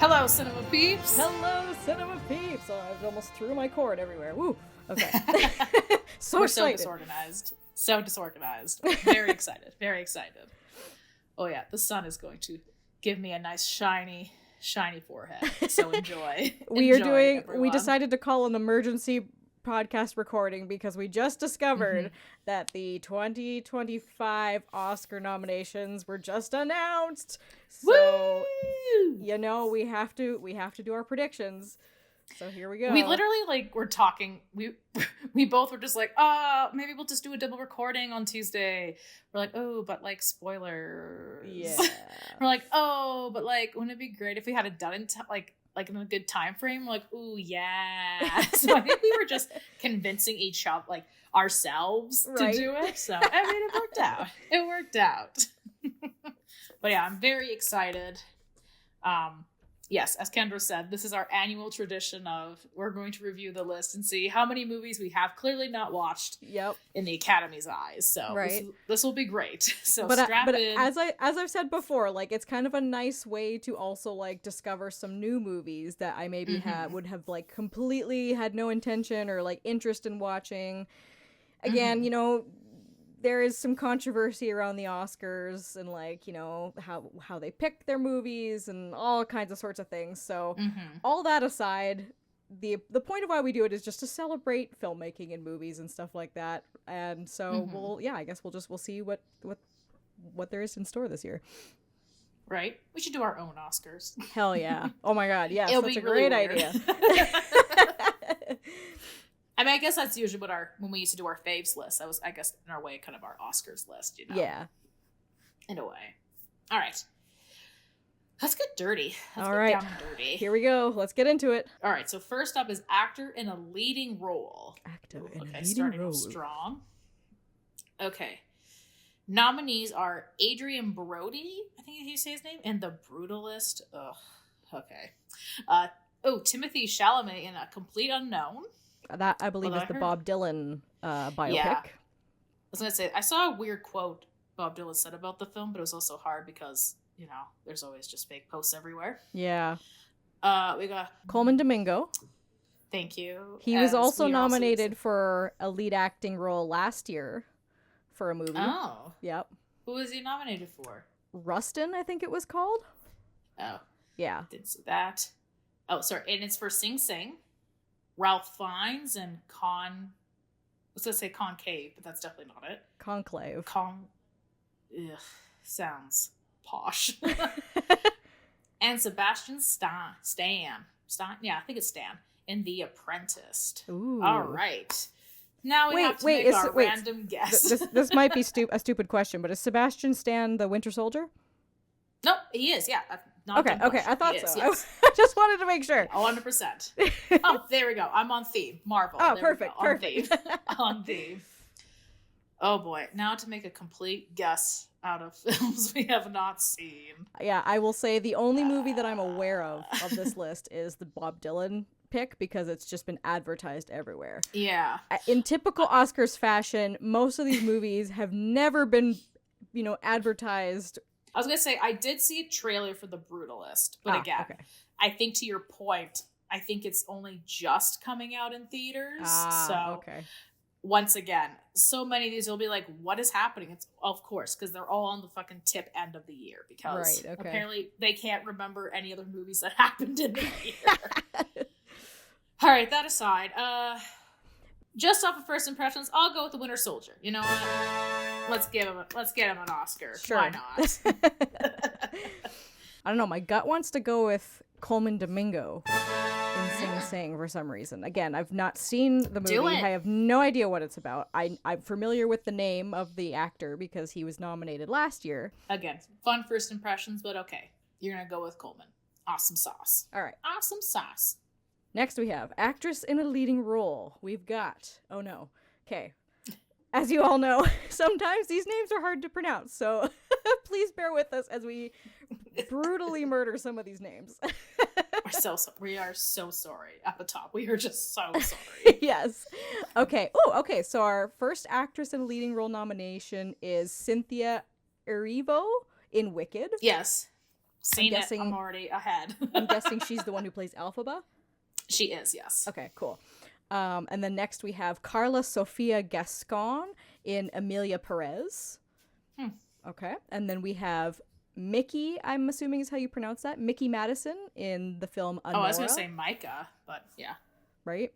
Hello, cinema peeps. Hello, cinema peeps. Oh, I almost threw my cord everywhere. Woo. Okay. We're so disorganized. So disorganized. Very excited. Very excited. Oh yeah, the sun is going to give me a nice shiny forehead. So enjoy. We decided to call an emergency podcast recording because we just discovered that the 2025 Oscar nominations were just announced. So, you know, we have to do our predictions. So here we go. We literally were talking. We both were just like, maybe we'll just do a double recording on Tuesday. We're like, oh, but spoilers. Yeah. We're like, oh, but wouldn't it be great if we had it done in in a good time frame? We're like, ooh, yeah. So I think we were just convincing each other, ourselves, to do it. So I mean, it worked out. It worked out. But yeah, I'm very excited. Yes, as Kendra said, this is our annual tradition of we're going to review the list and see how many movies we have clearly not watched in the Academy's eyes. So this will be great. So strap in. As I've said before, it's kind of a nice way to also discover some new movies that I maybe would have completely had no intention or interest in watching. Again, you know, there is some controversy around the Oscars and how they pick their movies and all kinds of sorts of things. So all that aside, the point of why we do it is just to celebrate filmmaking and movies and stuff like that. And so we'll see what there is in store this year. Right? We should do our own Oscars. Hell yeah. Oh my god, yes, It'll that's be a really great weird. idea. I mean, I guess that's usually when we used to do our faves list. That was, I guess, in our way, kind of our Oscars list, you know? Yeah. In a way. All right. Let's get dirty. Let's All get right. down and dirty. Here we go. Let's get into it. All right. So first up is actor in a leading role. Starting off strong. Okay. Nominees are Adrian Brody, I think you say his name, and The Brutalist. Ugh. Okay. Timothy Chalamet in A Complete Unknown. That, I believe, is the Bob Dylan biopic. Yeah. I was going to say, I saw a weird quote Bob Dylan said about the film, but it was also hard because, you know, there's always just fake posts everywhere. Yeah. We got Coleman Domingo. Thank you. He was also nominated for a lead acting role last year for a movie. Oh. Yep. Who was he nominated for? Rustin, I think it was called. Oh. Yeah. Didn't see that. Oh, sorry. And it's for Sing Sing. Ralph Fiennes and I was going to say Concave, but that's definitely not it. Conclave. Ugh, sounds posh. And Sebastian Stan. Yeah, I think it's Stan. In The Apprentice. Ooh. All right. Now we have to make our random guess. This might be a stupid question, but is Sebastian Stan the Winter Soldier? Nope, he is, yeah. Okay, I thought so. Yes. I just wanted to make sure. 100%. Oh, there we go. I'm on theme. Marvel. Oh, there perfect. On theme. On theme. Oh boy. Now to make a complete guess out of films we have not seen. Yeah, I will say the only movie that I'm aware of this list is the Bob Dylan pick because it's just been advertised everywhere. Yeah. In typical Oscars fashion, most of these movies have never been, advertised. I was going to say, I did see a trailer for The Brutalist, but again, I think to your point, I think it's only just coming out in theaters. Once again, so many of these will be like, what is happening? It's, of course, because they're all on the fucking tip end of the year because apparently they can't remember any other movies that happened in the year. All right, that aside, just off of first impressions, I'll go with The Winter Soldier. You know what? Let's get him an Oscar. Sure. Why not? I don't know. My gut wants to go with Coleman Domingo in Sing Sing for some reason. Again, I've not seen the movie. I have no idea what it's about. I'm familiar with the name of the actor because he was nominated last year. Again, fun first impressions, but okay. You're going to go with Coleman. Awesome sauce. All right. Awesome sauce. Next we have actress in a leading role. We've got... Oh no. Okay. As you all know, sometimes these names are hard to pronounce, so please bear with us as we brutally murder some of these names. We are so sorry at the top. We are just so sorry. Yes. Okay. Oh, okay. So our first actress in a leading role nomination is Cynthia Erivo in Wicked. Yes. Seen it. I'm already ahead. I'm guessing she's the one who plays Elphaba? She is, yes. Okay, cool. And then next we have Carla Sofia Gascon in Emilia Perez. Okay. And then we have Mickey, I'm assuming is how you pronounce that, Mickey Madison in the film Anora. Oh, I was going to say Micah, but yeah. Right.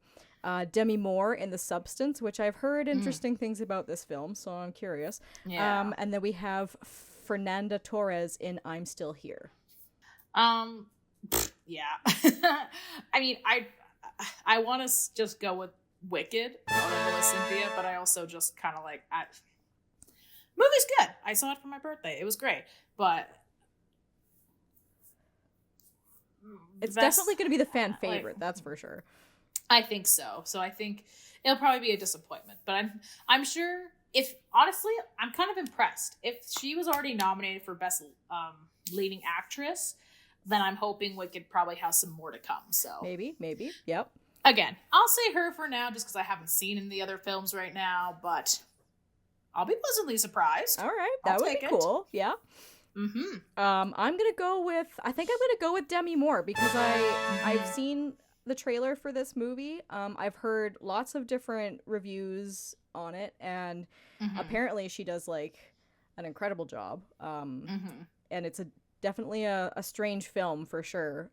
Demi Moore in The Substance, which I've heard interesting things about this film, so I'm curious. Yeah. And then we have Fernanda Torres in I'm Still Here. Yeah. I mean, I want to just go with Wicked. I want to go with Cynthia, but I also just kind of like, movie's good. I saw it for my birthday. It was great, but it's definitely going to be the fan favorite. That's for sure. I think so. So I think it'll probably be a disappointment, but I'm sure honestly, I'm kind of impressed. If she was already nominated for Best Leading Actress, then I'm hoping Wicked probably has some more to come. So maybe. Yep. Again, I'll say her for now just because I haven't seen any of the other films right now, but I'll be pleasantly surprised. All right. That would be cool. Yeah. Mm-hmm. I'm going to go with Demi Moore because I've seen the trailer for this movie. I've heard lots of different reviews on it, and apparently she does like an incredible job. And it's definitely a strange film for sure.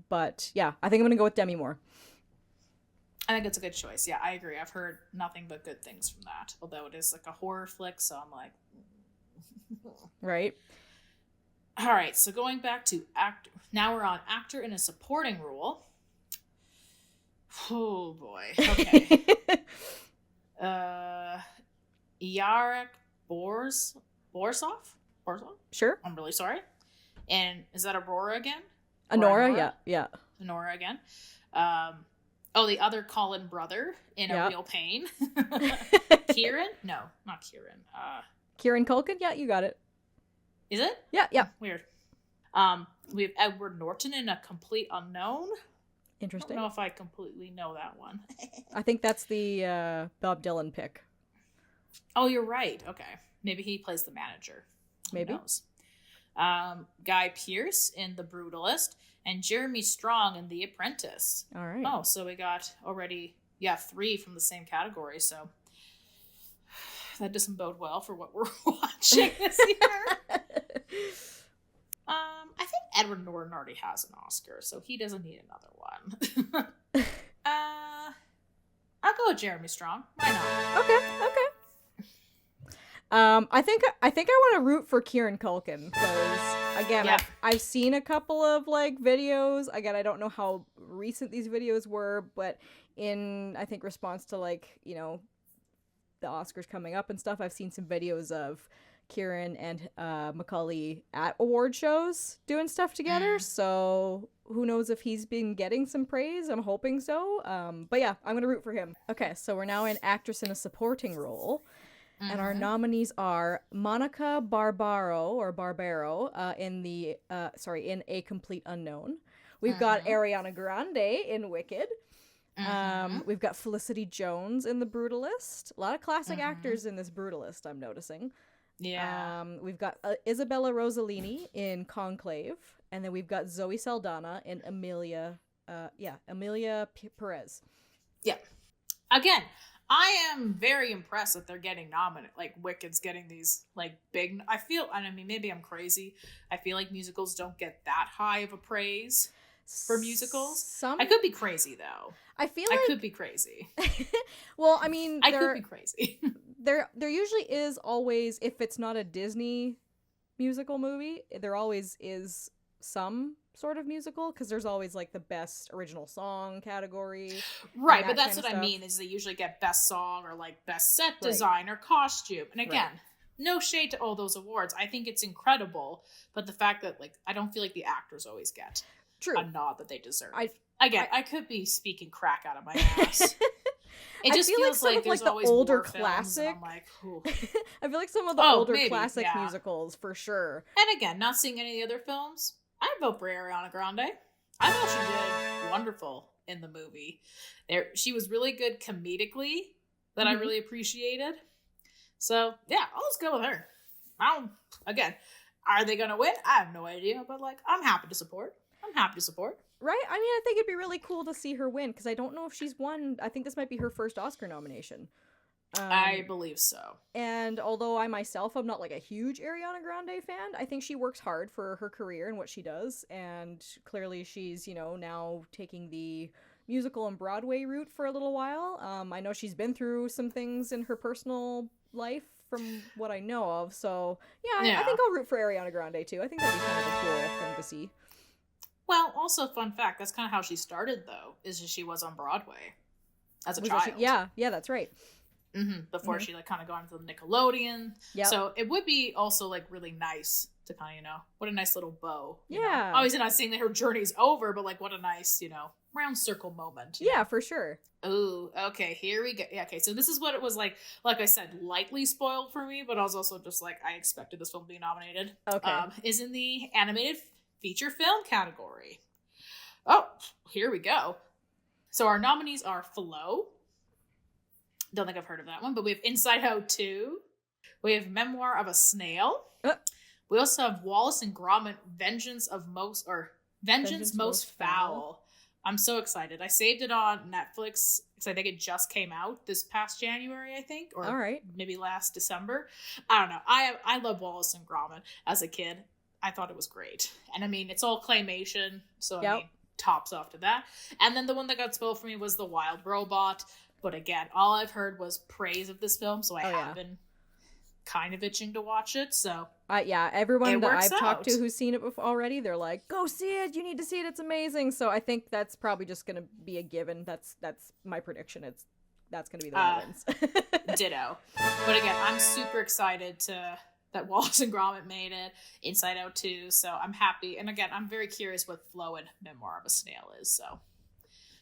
But yeah, I think I'm gonna go with Demi Moore. I think it's a good choice. Yeah, I agree. I've heard nothing but good things from that. Although it is like a horror flick, so I'm like, right. All right. So going back to actor. Now we're on actor in a supporting role. Oh boy. Okay. Yarek Borsov? Sure. I'm really sorry. And is that Aurora again? Anora? Yeah. Anora again. The other Colin brother in A Real Pain. Kieran? No, not Kieran. Kieran Culkin? Yeah, you got it. Is it? Yeah. Weird. We have Edward Norton in A Complete Unknown. Interesting. I don't know if I completely know that one. I think that's the Bob Dylan pick. Oh, you're right. Okay. Maybe he plays the manager. Maybe. Who knows? Guy Pearce in The Brutalist and Jeremy Strong in The Apprentice. All right. Oh, so we got already, 3 from the same category. So that doesn't bode well for what we're watching this year. I think Edward Norton already has an Oscar, so he doesn't need another one. I'll go with Jeremy Strong. Why not? Okay. I think I want to root for Kieran Culkin because again, I've seen a couple of like videos. Again, I don't know how recent these videos were, but in I think response to like the Oscars coming up and stuff, I've seen some videos of Kieran and Macaulay at award shows doing stuff together. So who knows if he's been getting some praise? I'm hoping so. But yeah, I'm gonna root for him. Okay, so we're now in actress in a supporting role. And our nominees are Monica Barbaro in A Complete Unknown. We've got Ariana Grande in Wicked. We've got Felicity Jones in The Brutalist. A lot of classic actors in this Brutalist, I'm noticing. Yeah. We've got Isabella Rossellini in Conclave, and then we've got Zoe Saldana in Emilia Perez. Yeah. Again, I am very impressed that they're getting nominated. Like, Wicked's getting these, like, big... maybe I'm crazy. I feel like musicals don't get that high of a praise for musicals. I could be crazy, though. I could be crazy. Well, I mean... I could be crazy. There usually is always, if it's not a Disney musical movie, there always is some sort of musical, because there's always like the best original song category, right? But that's what I mean, is they usually get best song or like best set design or costume. And again, no shade to all those awards, I think it's incredible, but the fact that like I don't feel like the actors always get a nod that they deserve. I could be speaking crack out of my ass. It just feels like there's the always older more classic. I'm like, I feel like some of the older classic musicals for sure. And again, not seeing any of the other films, I'd vote for Ariana Grande. I thought she did wonderful in the movie. She was really good comedically that I really appreciated. So yeah, I'll just go with her. Are they gonna win? I have no idea, but like, I'm happy to support. Right? I mean, I think it'd be really cool to see her win, because I don't know if she's won. I think this might be her first Oscar nomination. I believe so. And although I myself am not like a huge Ariana Grande fan, I think she works hard for her career and what she does. And clearly she's, now taking the musical and Broadway route for a little while. I know she's been through some things in her personal life from what I know of. So, yeah. I think I'll root for Ariana Grande, too. I think that'd be kind of a cool thing to see. Well, also, fun fact, that's kind of how she started, though, is she was on Broadway as a child. Yeah, that's right. Before she like kind of got into the Nickelodeon. Yeah. So it would be also like really nice to kind of, what a nice little bow. You know? Obviously not saying that her journey's over, but like what a nice, round circle moment. Yeah, for sure. Oh, okay. Here we go. Yeah, okay. So this is what it was like I said, lightly spoiled for me, but I was also just like, I expected this film to be nominated. Okay. Is in the animated feature film category. Oh, here we go. So our nominees are Flow. Don't think I've heard of that one, but we have Inside Out 2. We have Memoir of a Snail. We also have Wallace and Gromit, Vengeance Most Foul. I'm so excited. I saved it on Netflix because I think it just came out this past January, I think, or all right, maybe last December. I don't know. I love Wallace and Gromit as a kid. I thought it was great. And I mean, it's all claymation, so I mean, tops off to that. And then the one that got spoiled for me was The Wild Robot. But again, all I've heard was praise of this film, so I have been kind of itching to watch it. So everyone that I've talked to who's seen it before already, they're like, "Go see it! You need to see it! It's amazing!" So I think that's probably just gonna be a given. That's my prediction. That's gonna be the one that wins. Ditto. But again, I'm super excited that Wallace and Gromit made it, Inside Out 2. So I'm happy, and again, I'm very curious what Flow and Memoir of a Snail is. So.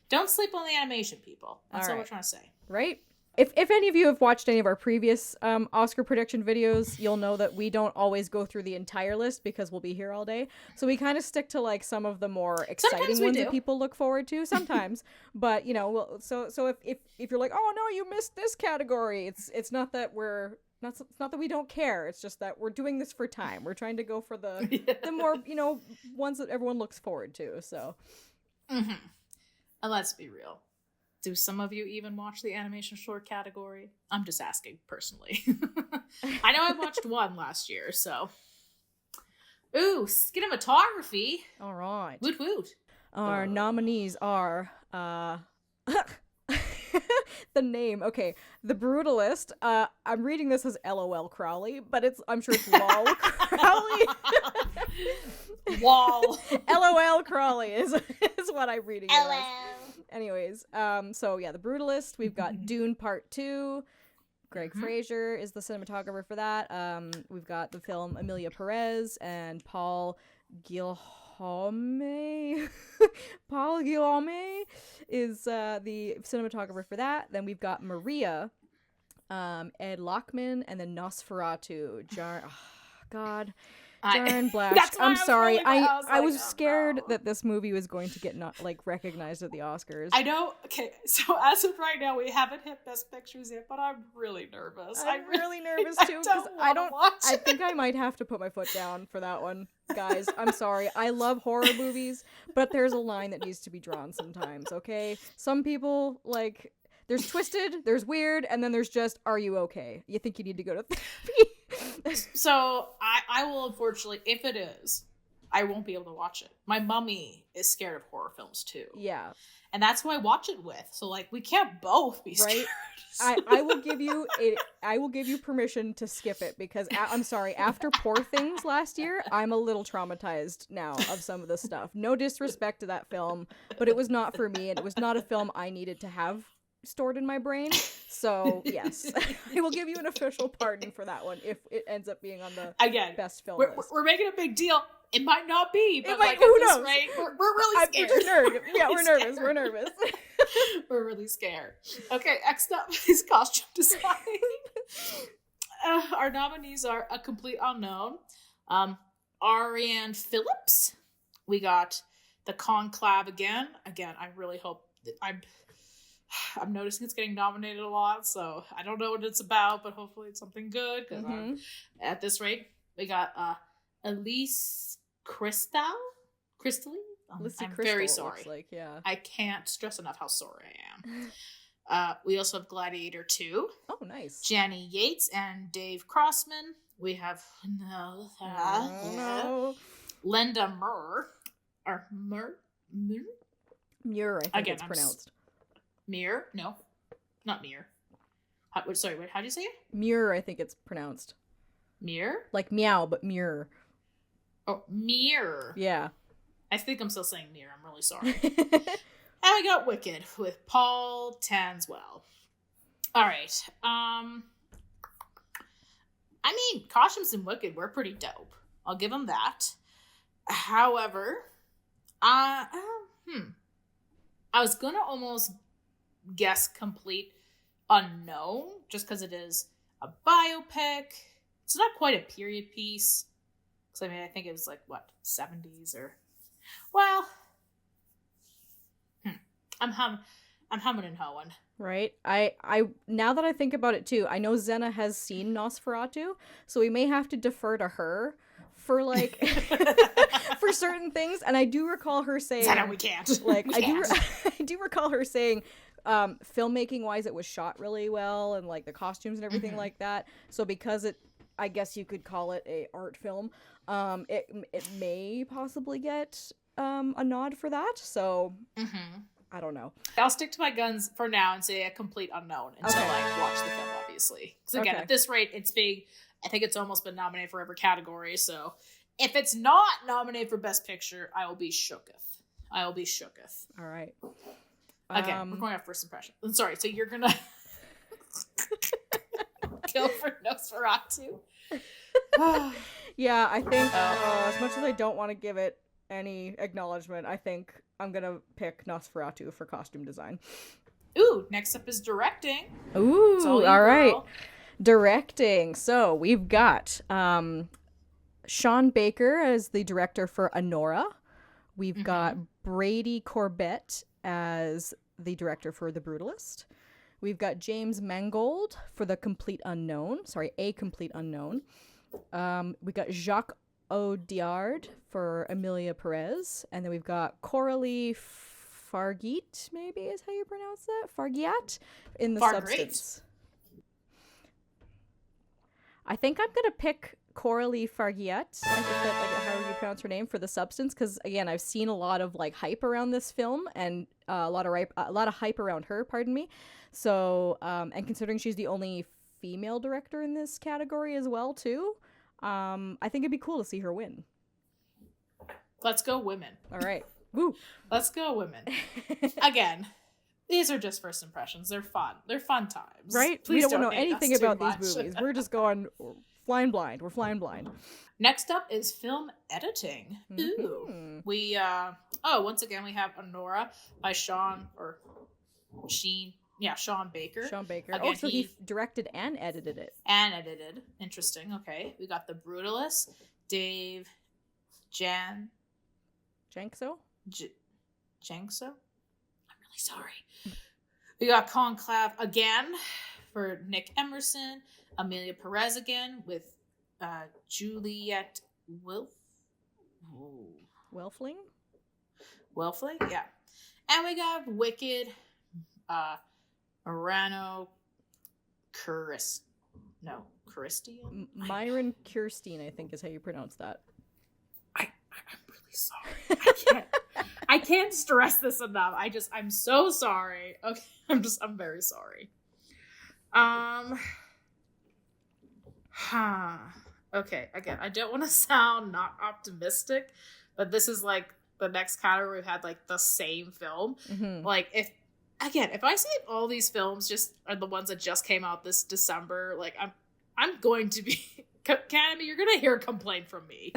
Don't sleep on the animation, people. That's all we're trying to say. Right? If any of you have watched any of our previous Oscar prediction videos, you'll know that we don't always go through the entire list because we'll be here all day. So we kind of stick to like some of the more exciting ones that people look forward to sometimes. But, so if you're like, "Oh no, you missed this category." It's not that it's not that we don't care. It's just that we're doing this for time. We're trying to go for the more, ones that everyone looks forward to. So And let's be real. Do some of you even watch the animation short category? I'm just asking personally. I know I watched one last year, so. Ooh, cinematography. All right. Woot woot. Our nominees are the name. Okay, The Brutalist. I'm reading this as LOL Crowley, but I'm sure it's LOL Crowley. Wall. LOL Crawley is what I'm reading it as. Anyways, so yeah, The Brutalist. We've got Dune Part 2. Greg Fraser is the cinematographer for that. We've got the film Emilia Perez and Paul Guillaume. Paul Guillaume is the cinematographer for that. Then we've got Maria, Ed Lachman, and then Nosferatu. God. Darn Blash. I'm sorry. I was scared that this movie was going to get recognized at the Oscars. I know. Okay, so as of right now, we haven't hit Best Pictures yet, but I'm really nervous. I'm really nervous too because I think I might have to put my foot down for that one, guys. I'm sorry. I love horror movies, but there's a line that needs to be drawn sometimes. Okay, some people like. There's twisted, there's weird, and then there's just, are you okay? You think you need to go to therapy? So I will, unfortunately, if it is, I won't be able to watch it. My mummy is scared of horror films too. Yeah. And that's who I watch it with. So like we can't both be scared. Right? I will give you permission to skip it because I'm sorry, after Poor Things last year, I'm a little traumatized now of some of the stuff. No disrespect to that film, but it was not for me and it was not a film I needed to have stored in my brain. So yes, I will give you an official pardon for that one if it ends up being on the best film list. We're making a big deal. It might not be, but who knows? Rate, we're really scared. We're nervous. We're really scared. Okay, next up is costume design. Our nominees are A Complete Unknown, Ariane Phillips. We got The Conclave again. I really hope that I'm noticing it's getting nominated a lot, so I don't know what it's about, but hopefully it's something good, because at this rate, we got Elise Crystal? Lissy I'm Crystal, very sorry. Like, yeah. I can't stress enough how sorry I am. We also have Gladiator 2. Oh, nice. Jenny Yates and Dave Crossman. We have Linda Muir. Or Muir? Muir, I think it's pronounced. Muir? No, not Muir. Sorry, how do you say it? Muir, I think it's pronounced. Muir? Like meow, but Muir. Oh, Muir. Yeah. I think I'm still saying Muir. I'm really sorry. And we got Wicked with Paul Tanswell. All right. I mean, costumes in Wicked were pretty dope. I'll give them that. However, I was gonna almost guess Complete Unknown just because it is a biopic. It's not quite a period piece. Because I think it was like what 70s or well. I'm humming and hoeing. Right. I now that I think about it too, I know Zena has seen Nosferatu, so we may have to defer to her for like for certain things. And I do recall her saying Zena, we can't. Like I do recall her saying filmmaking wise it was shot really well and like the costumes and everything like that. So because I guess you could call it a art film, it may possibly get a nod for that. So I don't know. I'll stick to my guns for now and say a complete unknown until I watch the film, obviously. Because again, at this rate, it's big. I think it's almost been nominated for every category. So if it's not nominated for Best Picture, I will be shooketh. All right. Again, we're going off first impression. I'm sorry, so you're gonna kill for Nosferatu? Yeah, I think as much as I don't want to give it any acknowledgement, I think I'm gonna pick Nosferatu for costume design. Ooh, next up is directing. Ooh, all right. Directing. So we've got Sean Baker as the director for Anora. We've got Brady Corbett as the director for The Brutalist. We've got James Mangold for A Complete Unknown. We got Jacques Audiard for Emilia Perez. And then we've got Coralie Fargeat, maybe is how you pronounce that? Fargiat in The Substance. I think I'm going to pick Coralie Fargiat, I think that, like, however you pronounce her name, for The Substance, because again, I've seen a lot of like hype around this film and a lot of hype around her, pardon me. So, and considering she's the only female director in this category as well, too, I think it'd be cool to see her win. Let's go women. All right. Woo. Let's go women. Again, these are just first impressions. They're fun. They're fun times. Right? We don't know anything about these movies. We're just going flying blind. We're flying blind. Next up is film editing. Ooh. We, once again, we have Anora by Sean Baker. Sean Baker. Again, so he directed and edited it. Interesting. Okay. We got The Brutalist. Dave Jankso? Jankso? I'm really sorry. We got Conclave again for Nick Emerson. Emilia Perez again with Juliette Welfling, yeah. And we got Wicked, Arano Christian? Myron Kirstein, I think is how you pronounce that. I'm really sorry. I can't stress this enough. I'm so sorry. Okay, I'm very sorry. Okay, again, I don't want to sound not optimistic, but this is like the next category we've had like the same film. Like if I say all these films just are the ones that just came out this December, like I'm going to be Academy, you're gonna hear a complaint from me.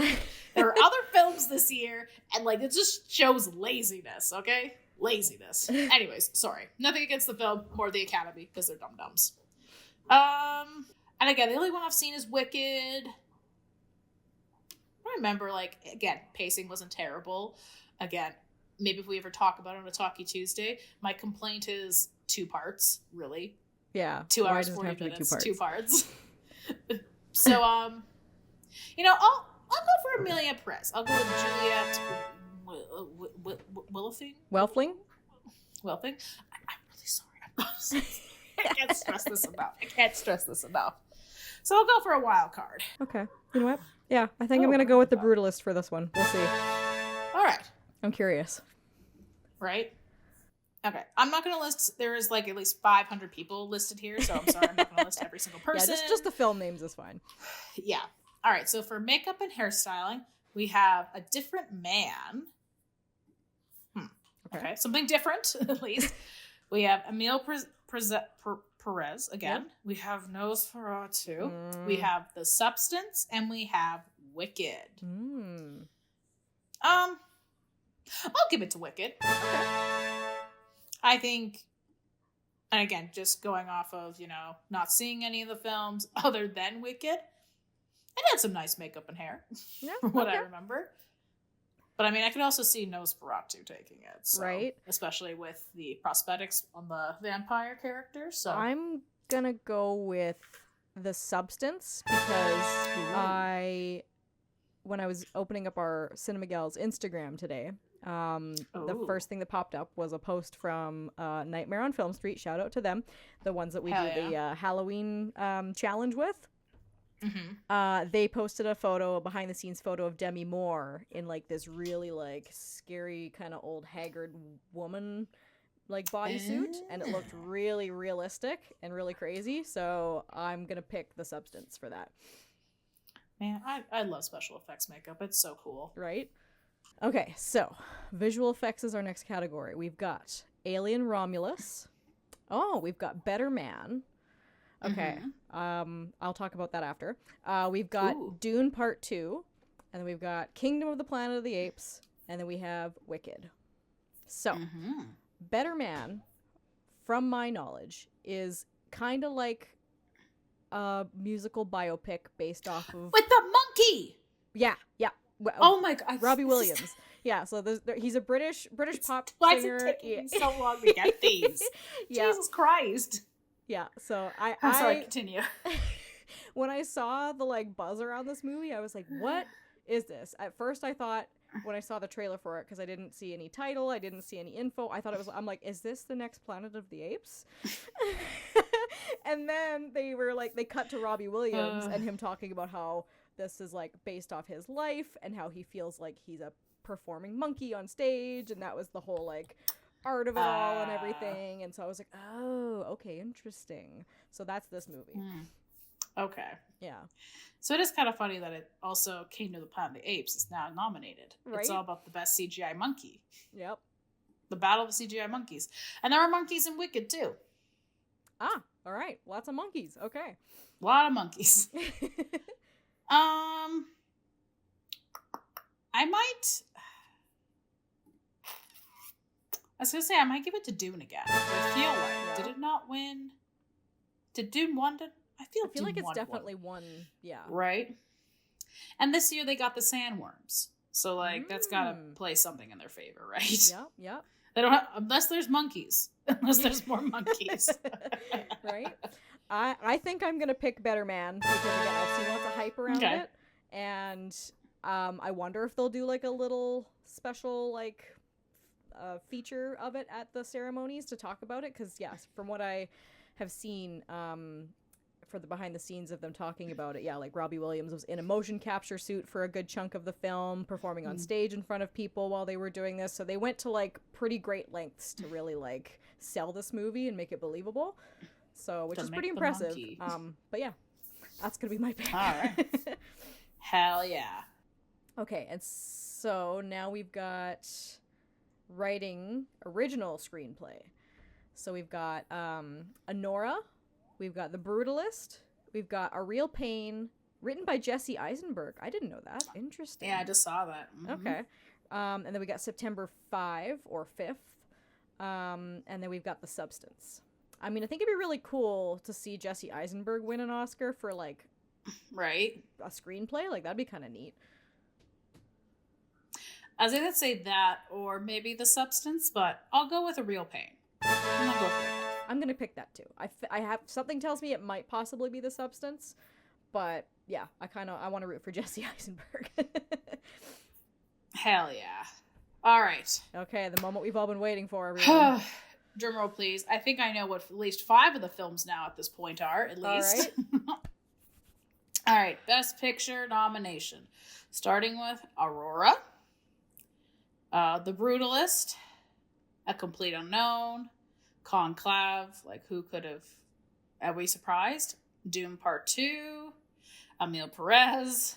There are other films this year, and like it just shows laziness, okay? Laziness. Anyways, sorry. Nothing against the film or the Academy, because they're dum-dums. And again, the only one I've seen is Wicked. I remember, like, again, pacing wasn't terrible. Again, maybe if we ever talk about it on a Talkie Tuesday, my complaint is 2 parts, really. Yeah. 2 hours, 40 minutes, 2 parts. So, I'll I'll go for Amelia Perez. I'll go with Juliette Welfing. Welfling? I'm really sorry. I can't stress this enough. So I'll go for a wild card. Okay. You know what? Yeah, I think I'm going to go with the Brutalist for this one. We'll see. All right. I'm curious. Right? Okay. I'm not going to list, there is like at least 500 people listed here, so I'm sorry, I'm not going to list every single person. Yeah, just the film names is fine. Yeah. All right. So for makeup and hairstyling, we have a different man. Okay. Something different, at least. We have Emile Perez again. Yep. We have Nosferatu. We have The Substance, and we have Wicked. I'll give it to Wicked. Okay. I think, and again, just going off of, not seeing any of the films other than Wicked, it had some nice makeup and hair, from what I remember. But I mean, I could also see Nosferatu taking it, so, right? Especially with the prosthetics on the vampire character. So I'm gonna go with The Substance because when I was opening up our Cinemagals Instagram today, the first thing that popped up was a post from Nightmare on Film Street. Shout out to them, the ones that we do the Halloween challenge with. Mm-hmm. They posted a behind the scenes photo of Demi Moore in like this really like scary kind of old haggard woman like bodysuit, and it looked really realistic and really crazy. So I'm gonna pick The Substance for that. Man, I love special effects makeup. It's so cool. Right? Okay, so visual effects is our next category. We've got Alien Romulus. Oh, we've got Better Man. Okay, I'll talk about that after. We've got Dune Part 2, and then we've got Kingdom of the Planet of the Apes, and then we have Wicked. So, Better Man, from my knowledge, is kind of like a musical biopic based off of... With the monkey! Yeah. Oh my God. Robbie Williams. Yeah, so he's a British pop singer. Why is it taking so long to get these? Jesus Christ. Yeah, so I'm sorry, continue. When I saw the like buzz around this movie, I was like, what is this? At first I thought, when I saw the trailer for it, because I didn't see any title, I didn't see any info, I'm like, is this the next Planet of the Apes? And then they cut to Robbie Williams and him talking about how this is like based off his life and how he feels like he's a performing monkey on stage, and that was the whole like art of it all and everything. And so I was like, oh, okay, interesting. So that's this movie. Okay. Yeah. So it is kind of funny that it also came to the Planet of the Apes. It's now nominated. Right? It's all about the best CGI monkey. Yep. The battle of the CGI monkeys. And there are monkeys in Wicked too. Ah, all right. Lots of monkeys. Okay. A lot of monkeys. I might give it to Dune again. I feel like, did it not win? Did Dune won? I feel like it's definitely won. Yeah. Right? And this year they got the sandworms. So, like, that's got to play something in their favor, right? Yep. They don't have, unless there's monkeys. Unless there's more monkeys. Right? I think I'm going to pick Better Man because, again, I've seen lots of hype around it. And I wonder if they'll do, like, a little special, like... feature of it at the ceremonies to talk about it, because yes, from what I have seen for the behind the scenes of them talking about it, like Robbie Williams was in a motion capture suit for a good chunk of the film, performing on stage in front of people while they were doing this, so they went to like pretty great lengths to really like sell this movie and make it believable, so which is pretty impressive. But yeah, that's gonna be my pick. All right. Hell yeah. Okay, and so now we've got writing original screenplay. So we've got Anora, we've got The Brutalist, we've got A Real Pain, written by Jesse Eisenberg. I didn't know that. Interesting. Yeah, I just saw that. Okay. And then we got September 5 or 5th. And then we've got The Substance. I mean, I think it'd be really cool to see Jesse Eisenberg win an Oscar for like a screenplay. Like that'd be kind of neat. I was going to say that or maybe The Substance, but I'll go with A Real Pain. I'm going to go for it. I'm going to pick that too. I have something tells me it might possibly be The Substance, But yeah, I want to root for Jesse Eisenberg. Hell yeah. All right. Okay, the moment we've all been waiting for, everyone. Drumroll, please. I think I know what at least 5 of the films now at this point are, at least. All right. All right, Best Picture nomination. Starting with Aurora, The Brutalist, A Complete Unknown, Conclave, like who could have, are we surprised? Doom Part 2, Emile Perez,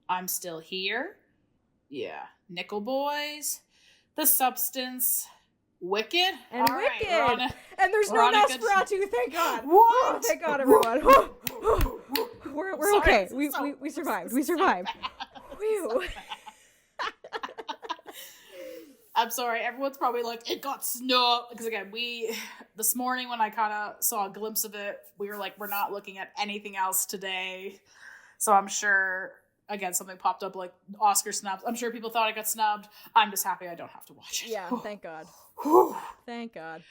I'm Still Here, yeah, Nickel Boys, The Substance, Wicked, and all Wicked, right, and there's no Nosferatu, thank God. What? Oh, thank God, everyone. We're okay. We survived. We survived. Whew. I'm sorry, everyone's probably like, it got snubbed. Because again, this morning when I kind of saw a glimpse of it, we were like, we're not looking at anything else today. So I'm sure, again, something popped up like Oscar snubs. I'm sure people thought I got snubbed. I'm just happy I don't have to watch it. Yeah, thank God. Thank God.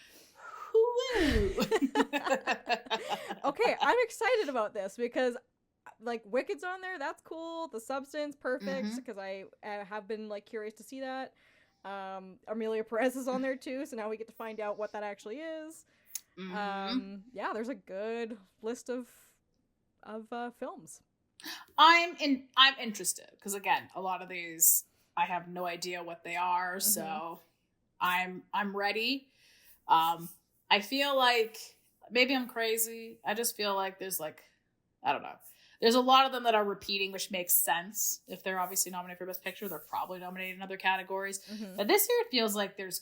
Okay, I'm excited about this because like Wicked's on there, that's cool. The Substance, perfect, because I have been like curious to see that. Amelia Perez is on there too, so now we get to find out what that actually is. Yeah, there's a good list of films. I'm interested because again, a lot of these I have no idea what they are, so I'm ready. I feel like maybe I'm crazy. I just feel like there's like, I don't know. There's a lot of them that are repeating, which makes sense. If they're obviously nominated for Best Picture, they're probably nominated in other categories. But this year it feels like there's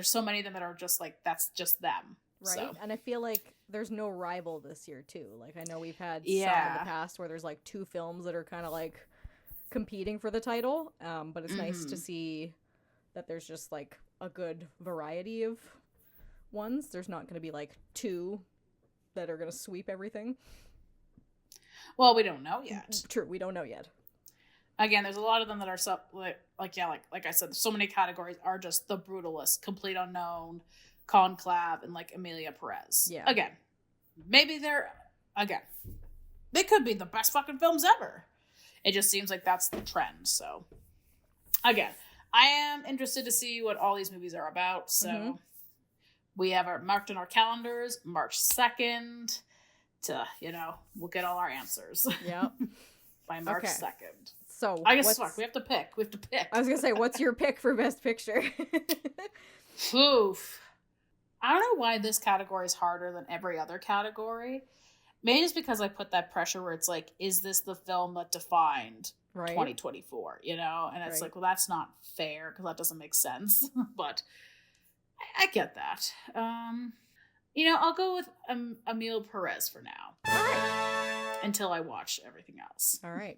so many of them that are just like, that's just them. Right. So. And I feel like there's no rival this year too. Like I know we've had some in the past where there's like 2 films that are kind of like competing for the title. But it's nice to see that there's just like a good variety of ones. There's not going to be like 2 that are going to sweep everything. Well, we don't know yet. True, we don't know yet. Again, there's a lot of them that are like I said, so many categories are just The Brutalist, Complete Unknown, Conclave, and like Amelia Perez. Yeah. Again, maybe they could be the best fucking films ever. It just seems like that's the trend. So, again, I am interested to see what all these movies are about. So, we have our marked in our calendars, March 2nd. To, we'll get all our answers. Yep. By March 2nd. So I guess we have to pick. I was gonna say, what's your pick for Best Picture? Oof. I don't know why this category is harder than every other category. Maybe it's because I put that pressure where it's like, is this the film that defined 2024? And it's like, well, that's not fair because that doesn't make sense. But I get that. I'll go with Emile Perez for now. All right. Until I watch everything else. All right.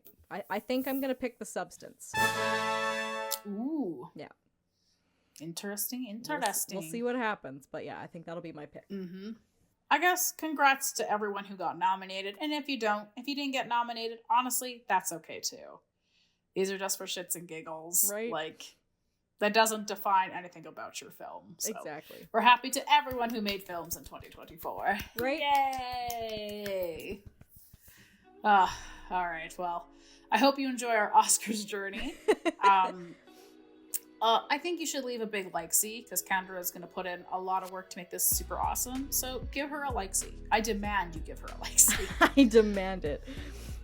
I think I'm going to pick The Substance. Ooh. Yeah. Interesting. We'll see what happens. But yeah, I think that'll be my pick. I guess congrats to everyone who got nominated. And if you didn't get nominated, honestly, that's okay too. These are just for shits and giggles. Right. Like, that doesn't define anything about your film. So exactly. We're happy to everyone who made films in 2024. Right. Yay. All right. Well, I hope you enjoy our Oscars journey. I think you should leave a big like-see because Kendra is going to put in a lot of work to make this super awesome. So give her a like-see. I demand you give her a like-see. I demand it.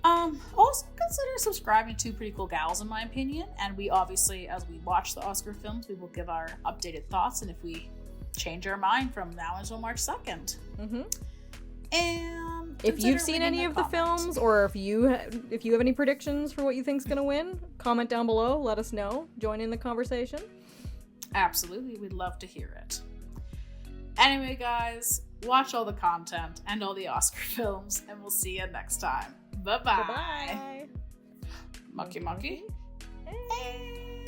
Also consider subscribing to Pretty Cool Gals, in my opinion. And we obviously, as we watch the Oscar films, we will give our updated thoughts. And if we change our mind from now until March 2nd. And if you've seen any of the films, or if you have any predictions for what you think's gonna win, comment down below. Let us know. Join in the conversation. Absolutely, we'd love to hear it. Anyway, guys, watch all the content and all the Oscar films, and we'll see you next time. Bye-bye. Bye-bye. Monkey. Hey.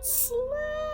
Slay.